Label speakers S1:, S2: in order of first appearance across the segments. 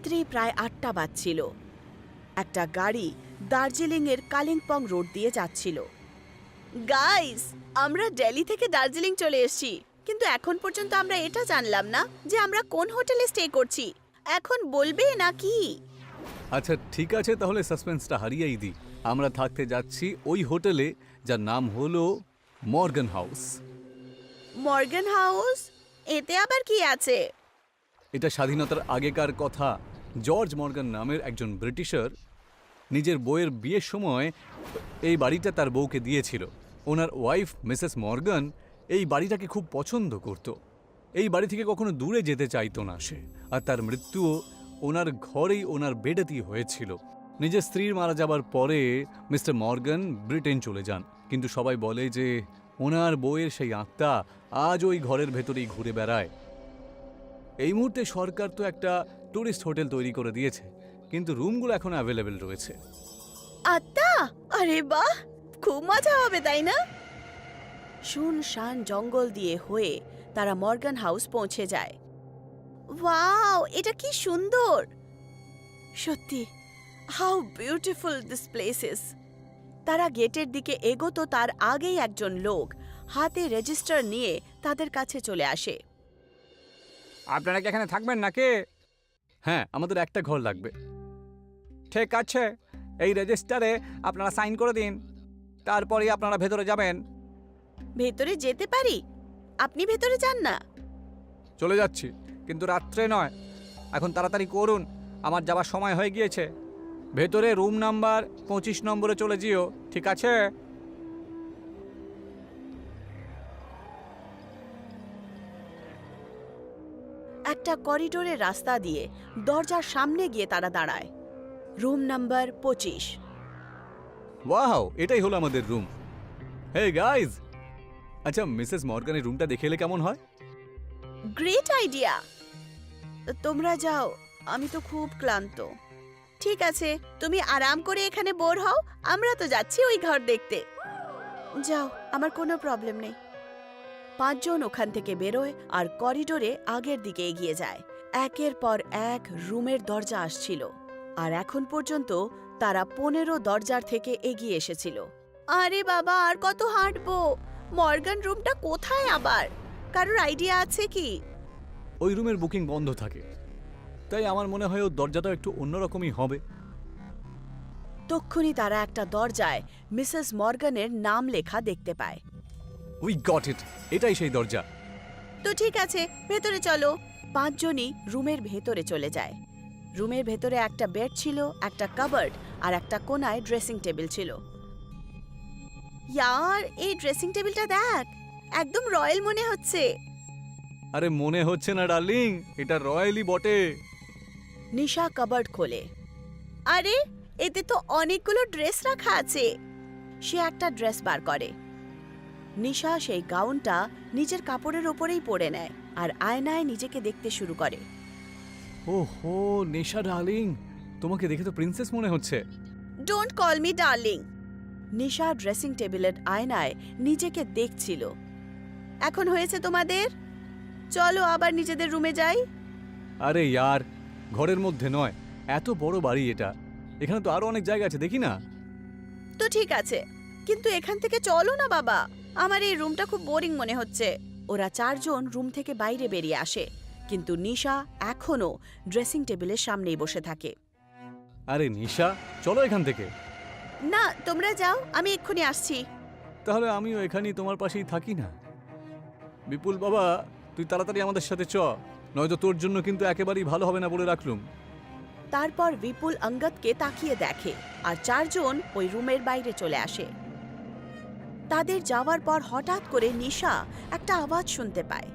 S1: রাত্রি প্রায় ৮টা বাজছিল। একটা গাড়ি দার্জিলিংয়ের কালিম্পং রোড দিয়ে যাচ্ছিল। গাইস, আমরা দিল্লি থেকে দার্জিলিং চলে এসেছি, কিন্তু এখন পর্যন্ত আমরা এটা জানলাম না যে আমরা কোন হোটেলে স্টে করছি। এখন বলবে নাকি?
S2: আচ্ছা ঠিক আছে, তাহলে সাসপেন্সটা হারিয়েই দিই। আমরা থাকতে যাচ্ছি ওই হোটেলে, যার নাম হলো মর্গান হাউস।
S1: Morgan house? এতে আবার কি আছে?
S2: এটা স্বাধীনতার আগেকার কথা। জর্জ মর্গান নামের একজন ব্রিটিশার নিজের বউয়ের বিয়ের সময় এই বাড়িটা তার বউকে দিয়েছিল। ওনার ওয়াইফ মিসেস মর্গান এই বাড়িটাকে খুব পছন্দ করত। এই বাড়ি থেকে কখনো দূরে যেতে চাইতো না সে। আর তার মৃত্যুও ওনার ঘরেই, ওনার বেডেতেই হয়েছিল। নিজের স্ত্রীর মারা যাবার পরে মিস্টার মর্গান ব্রিটেন চলে যান, কিন্তু সবাই বলে যে ওনার বউয়ের সেই আত্মা আজ ওই ঘরের ভেতরেই ঘুরে বেড়ায়। এই মুহূর্তে সরকার তো একটা টুরিস্ট হোটেল তৈরি করে দিয়েছে, কিন্তু রুমগুলো এখন অ্যাভেলেবেল রয়েছে।
S1: আত্মা? আরে বাহ, খুব মজা হবে, তাই না? শুনশান জঙ্গল দিয়ে হয়ে তারা মর্গান হাউস পৌঁছে যায়। ওয়াও, এটা কি সুন্দর! সত্যি, how beautiful this place is. তারা গেটের দিকে এগোতো তার আগেই একজন লোক হাতে রেজিস্টার নিয়ে তাদের কাছে চলে আসে।
S3: আপনারা কি এখানে থাকবেন নাকি?
S2: হ্যাঁ, আমাদের একটা ঘর লাগবে।
S3: ঠিক আছে, এই রেজিস্টারে আপনারা সাইন করে দিন, তারপরেই আপনারা ভেতরে যাবেন।
S1: ভেতরে যেতে পারি? আপনি ভেতরে যান না।
S3: চলে যাচ্ছি, কিন্তু রাত্রে নয়। এখন তাড়াতাড়ি করুন, আমার যাবার সময় হয়ে গিয়েছে। ভেতরে রুম নাম্বার 25 নম্বরে চলে যেও, ঠিক আছে?
S1: একটা করিডোরের রাস্তা দিয়ে দরজার সামনে গিয়ে তারা দাঁড়ায়। Room number 25।
S2: ওয়াও, এটাই হলো আমাদের রুম। হে গাইজ, আচ্ছা মিসেস মর্গানের রুমটা দেখে এলে কেমন হয়?
S1: Great idea. তোমরা যাও, আমি তো খুব ক্লান্ত। ঠিক আছে, তুমি আরাম করে এখানে বোর হও, আমরা তো যাচ্ছি ওই ঘর দেখতে। যাও, আমার কোনো প্রবলেম নেই। 5 জন ওখান থেকে বেরোয় আর করিডোরে আগের দিকে এগিয়ে যায়। একের পর এক রুমের দরজা আসছিল, আর এখন পর্যন্ত তারা 15 দরজার থেকে এগিয়ে এসেছিল। আরে বাবা, আর কত হাঁটবো? মর্গান রুমটা কোথায় আবার? কারোর আইডিয়া আছে কি?
S2: ওই রুমের বুকিং বন্ধ থাকে, তাই আমার মনে হয় ওর দরজাটাও একটু অন্যরকমই হবে।
S1: তক্ষুনি তারা একটা দরজায় মিসেস মর্গানের নাম লেখা দেখতে পায়।
S2: উই গট ইট, এটাই সেই দরজা।
S1: তো ঠিক আছে, ভেতরে চলো। 5 জনই রুমের ভেতরে চলে যায়। রুমের ভেতরে একটা বেড ছিল, একটা কাবার্ড আর একটা কোনায় ড্রেসিং টেবিল ছিল। ইয়ার, এই ড্রেসিং টেবিলটা দেখ, একদম রয়্যাল মনে হচ্ছে।
S2: আরে মনে হচ্ছে না ডার্লিং, এটা রয়্যালই বটে।
S1: নিশা কাবার্ড খোলে। আরে, এতে তো অনেকগুলো ড্রেস রাখা আছে। সে একটা ড্রেস বার করে। নিশা সেই গাউনটা নিজের কাপড়ের ওপরেই পরে নেয় আর আয়নায় নিজেকে দেখতে শুরু করে।
S2: ওহো নেশা ডার্লিং, তোমাকে দেখে তো প্রিন্সেস মনে হচ্ছে।
S1: Don't call me darling. Nisha dressing টেবিলের আয়নায় নিজেকে দেখছিল। এখন হয়েছে তোমাদের, চলো আবার নিজেদের রুমে যাই।
S2: আরে ইয়ার, ঘরের মধ্যে নয়, এত বড় বাড়ি এটা, এখানে তো আরো অনেক জায়গা আছে, দেখি না?
S1: তো ঠিক আছে, কিন্তু এখান থেকে চলো না বাবা, আমার এই রুমটা খুব বোরিং মনে হচ্ছে। ওরা 4 জন রুম থেকে বাইরে বেরিয়ে আসে, কিন্তু নিশা এখনো ড্রেসিং টেবিলের সামনেই বসে থাকে।
S2: আরে নিশা, চলো এখান থেকে।
S1: না, তোমরা যাও, আমি এক্ষুনি আসছি।
S2: তাহলে আমিও এখানেই তোমার পাশেই থাকি না? বিপুল বাবা, তুই তাড়াতাড়ি আমাদের সাথে চ, নয়তো তোর জন্য কিন্তু একেবারেই ভালো হবে না বলে রাখলুম।
S1: তারপর বিপুল অঙ্গদকে তাকিয়ে দেখে আর 4 জন ওই রুমের বাইরে চলে আসে। তাদের যাওয়ার পর হঠাৎ করে নিশা একটা আওয়াজ শুনতে পায়।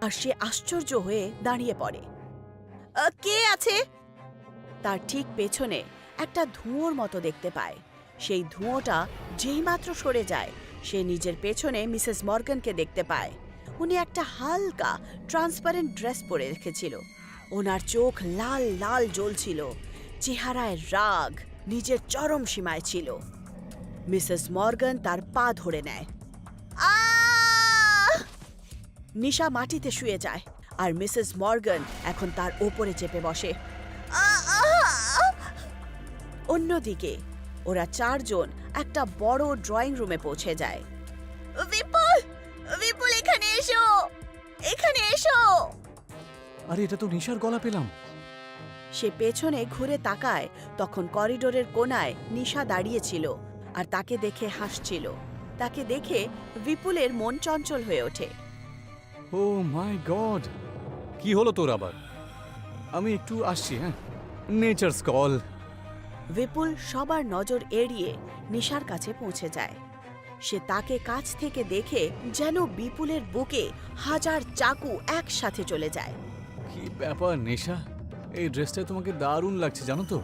S1: আর সে আশ্চর্য হয়ে দাঁড়িয়ে পড়ে। কে আছে? তার ঠিক পেছনে একটা ধোঁয়ার মতো দেখতে পায়। সেই ধোঁয়াটা যেইমাত্র সরে যায়, সে নিজের পেছনে মিসেস মর্গানকে দেখতে পায়। উনি একটা হালকা ট্রান্সপারেন্ট ড্রেস পরে রেখেছিল। ওনার চোখ লাল লাল জ্বলছিল, চেহারায় রাগ নিজের চরম সীমায় ছিল। মিসেস মর্গান তার পা ধরে নেয়। নিশা মাটিতে শুয়ে যায় আর মিসেস মর্গান এখন তার ওপরে চেপে বসে। অন্যদিকে ওরা চারজন একটা বড় ড্রয়িং রুমে পৌঁছে যায়। বিপুল, বিপুল এখানে এসো, এখানে এসো।
S2: আরে এটা তো নিশার গলা পেলাম।
S1: সে পেছনে ঘুরে তাকায়, তখন করিডোরের কোণায় নিশা দাঁড়িয়েছিল আর তাকে দেখে হাসছিল। তাকে দেখে বিপুলের মন চঞ্চল হয়ে ওঠে।
S2: ও মাই গড, কি হলো তোর আবার? আমি একটু আসছি, হ্যাঁ, নেচারস কল।
S1: বিপুল সবার নজর এড়িয়ে নিশার কাছে পৌঁছে যায়। সে তাকে কাছ থেকে দেখে যেন বিপুলের বুকে হাজার চাকু একসাথে চলে যায়।
S2: কি ব্যাপার নেশা, এই ড্রেসটা তোমাকে দারুণ লাগছে জানো তো।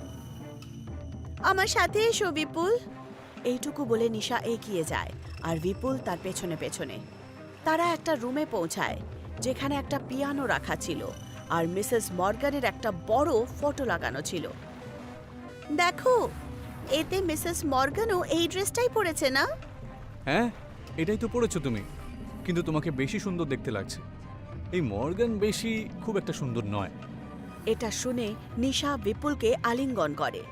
S1: আমার সাথে এসো বিপুল। এইটুকু বলে নিশা এগিয়ে যায় আর বিপুল তার পেছনে পেছনে। তারা একটা রুমে পৌঁছায় যেখানে একটা পিয়ানো রাখা ছিল আর মিসেস মর্গানের একটা বড় ফটো লাগানো ছিল। দেখো, এতে মিসেস মর্গানও এই ড্রেসটাই পরেছে না?
S2: হ্যাঁ, এটাই তো পড়েছো তুমি, কিন্তু তোমাকে বেশি সুন্দর দেখতে লাগছে। এই মর্গান বেশি খুব একটা সুন্দর নয়।
S1: এটা শুনে নিশা বিপুলকে আলিঙ্গন করে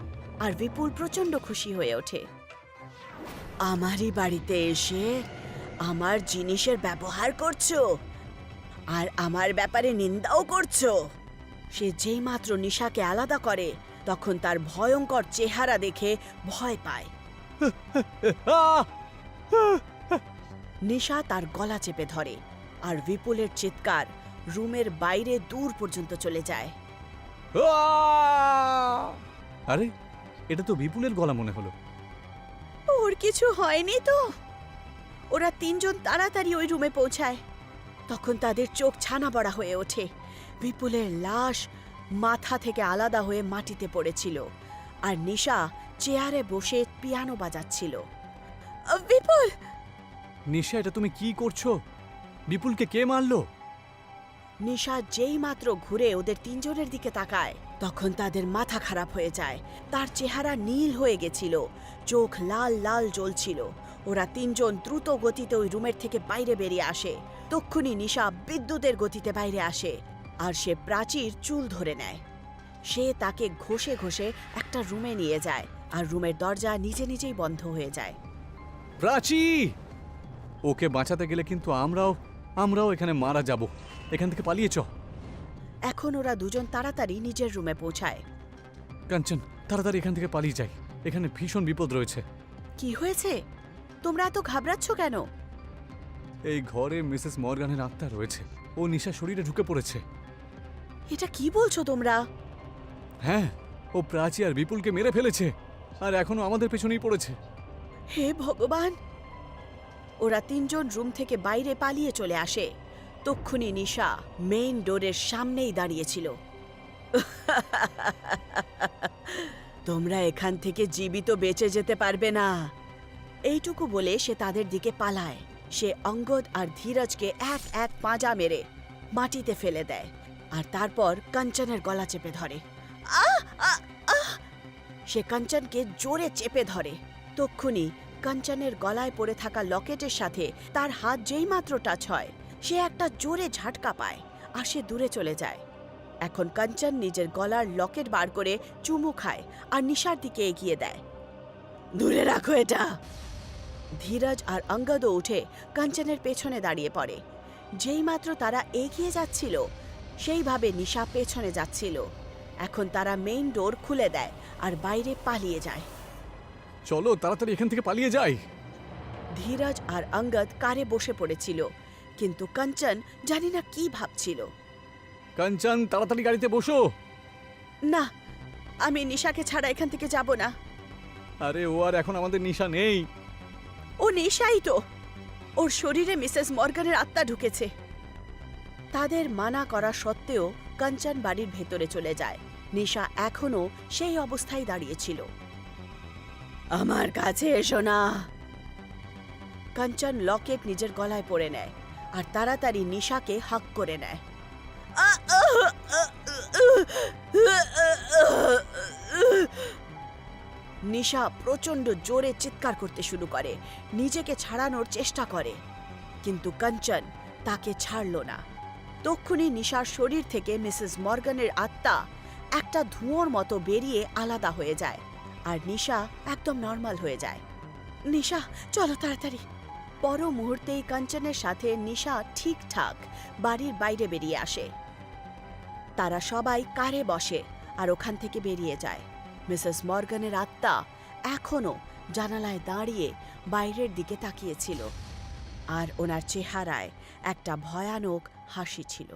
S1: আর বিপুল প্রচন্ড খুশি হয়ে ওঠে। আমারই বাড়িতে এসে আমার জিনিসের ব্যবহার করছো আর আমার ব্যাপারে নিন্দাও করছো। সে যেইমাত্র নিশাকে আলাদা করে তখন তার ভয়ঙ্কর চেহারা দেখে ভয় পায়। নিশা তার গলা চেপে ধরে আর বিপুলের চিৎকার রুমের বাইরে দূর পর্যন্ত চলে যায়।
S2: আরে এটা তো বিপুলের গলা মনে হলো।
S1: ওর কিছু হয়নি তো? ওরা তিনজন তাড়াতাড়ি ওই রুমে পৌঁছায়। তখন তাদের চোখ ছানা বড়া হয়ে ওঠে। বিপুলের লাশ মাথা থেকে আলাদা হয়ে মাটিতে পড়েছিল আর নিশা চেয়ারে বসে পিয়ানো বাজাচ্ছিল। বিপুল!
S2: নিশা, এটা তুমি কি করছো? বিপুলকে কে মারলো?
S1: নিশা যেই মাত্র ঘুরে ওদের তিনজনের দিকে তাকায় তখন তাদের মাথা খারাপ হয়ে যায়। তার চেহারা নীল হয়ে গেছিল, চোখ লাল লাল জ্বলছিল। ওরা তিনজন দ্রুত গতিতে ওই রুমের থেকে বাইরে বেরিয়ে আসে। তক্ষুনি নিশা বিদ্যুতের গতিতে বাইরে আসে আর সে প্রাচীর চুল ধরে নেয়। সে তাকে ঘষে ঘষে একটা রুমে নিয়ে যায় আর রুমের দরজা নিজে নিজেই বন্ধ হয়ে যায়।
S2: প্রাচী, ওকে বাঁচাতে গেলে কিন্তু আমরাও এখানে মারা যাব। এখান থেকে পালিয়ে চ।
S1: এখন ওরা দুজন তাড়াতাড়ি নিজের রুমে পৌঁছায়।
S2: কাঞ্চন, তাড়াতাড়ি এখান থেকে পালিয়ে যাই, এখানে ভীষণ বিপদ রয়েছে।
S1: কি হয়েছে? তোমরা এত ঘাবড়াচ্ছ কেন?
S2: এই ঘরে মিসেস মর্গানের আত্মা রয়েছে, ও নিশা শরীরে ঢুকে পড়েছে।
S1: এটা কি বলছো তোমরা?
S2: হ্যাঁ, ও প্রাচী আর বিপুলকে মেরে ফেলেছে আর এখনো আমাদের পেছনেই পড়েছে।
S1: হে ভগবান! ওরা তিনজন রুম থেকে বাইরে পালিয়ে চলে আসে। তক্ষুনি নিশা মেইন ডোরের সামনেই দাঁড়িয়েছিল। তোমরা এখান থেকে জীবিত বেঁচে যেতে পারবে না। এইটুকু বলে সে তাদের দিকে পালায়। সে অঙ্গদ আর ধীরজকে এক এক পাঁজা মেরে মাটিতে ফেলে দেয় আর তারপর কাঞ্চনের গলা চেপে ধরে। সে কাঞ্চনকে জোরে চেপে ধরে। তক্ষুনি কাঞ্চনের গলায় পড়ে থাকা লকেটের সাথে তার হাত যেই মাত্র টাচ হয়, সে একটা জোরে ঝাটকা পায় আর সে দূরে চলে যায়। এখন কাঞ্চন নিজের গলার লকেট বার করে চুমু খায় আর নিশার দিকে এগিয়ে দেয়। দূরে রাখো এটা। ধীরজ আর অঙ্গদও উঠে কাঞ্চনের পেছনে দাঁড়িয়ে পড়ে। যেই মাত্র তারা এগিয়ে যাচ্ছিল সেইভাবে নিশা পেছনে যাচ্ছিল। এখন তারা মেইন ডোর খুলে দেয় আর বাইরে পালিয়ে যায়।
S2: চলো তাড়াতাড়ি এখান থেকে পালিয়ে যাই।
S1: ধীরজ আর অঙ্গদ কারে বসে পড়েছিল, কিন্তু কাঞ্চন জানি না কি ভাবছিল।
S2: কাঞ্চন, তাড়াতাড়ি গাড়িতে বসো।
S1: না, আমি নিশাকে ছাড়া এখান থেকে যাব না।
S2: আরে ও আর এখন আমাদের নিশা নেই।
S1: ও নেশাই তো, ওর শরীরে মিসেস মর্গানের আত্মা ঢুকেছে। তাদের মানা করা সত্ত্বেও কাঞ্চন বাড়ির ভেতরে চলে যায়। নিশা এখনো সেই অবস্থায় দাঁড়িয়েছিল। আমার কাছে এসো না। কাঞ্চন লকেট নিজের গলায় পরে নেয় আর তাড়াতাড়ি নিশাকে হাক করে নেয়। নিশা প্রচন্ড জোরে চিৎকার করতে শুরু করে, নিজেকে ছাড়ানোর চেষ্টা করে, কিন্তু কাঞ্চন তাকে ছাড়ল না। তক্ষুনি নিশার শরীর থেকে মিসেস মর্গানের আত্মা একটা ধোঁয়ার মতো বেরিয়ে আলাদা হয়ে যায়, আর নিশা একদম নর্মাল হয়ে যায়। নিশা, চলো তাড়াতাড়ি। পর মুহূর্তেই কাঞ্চনের সাথে নিশা ঠিকঠাক বাড়ির বাইরে বেরিয়ে আসে। তারা সবাই কারে বসে আর ওখান থেকে বেরিয়ে যায়। মিসেস মর্গানের আত্মা এখনও জানালায় দাঁড়িয়ে বাইরের দিকে তাকিয়েছিল, আর ওনার চেহারায় একটা ভয়ানক হাসি ছিল।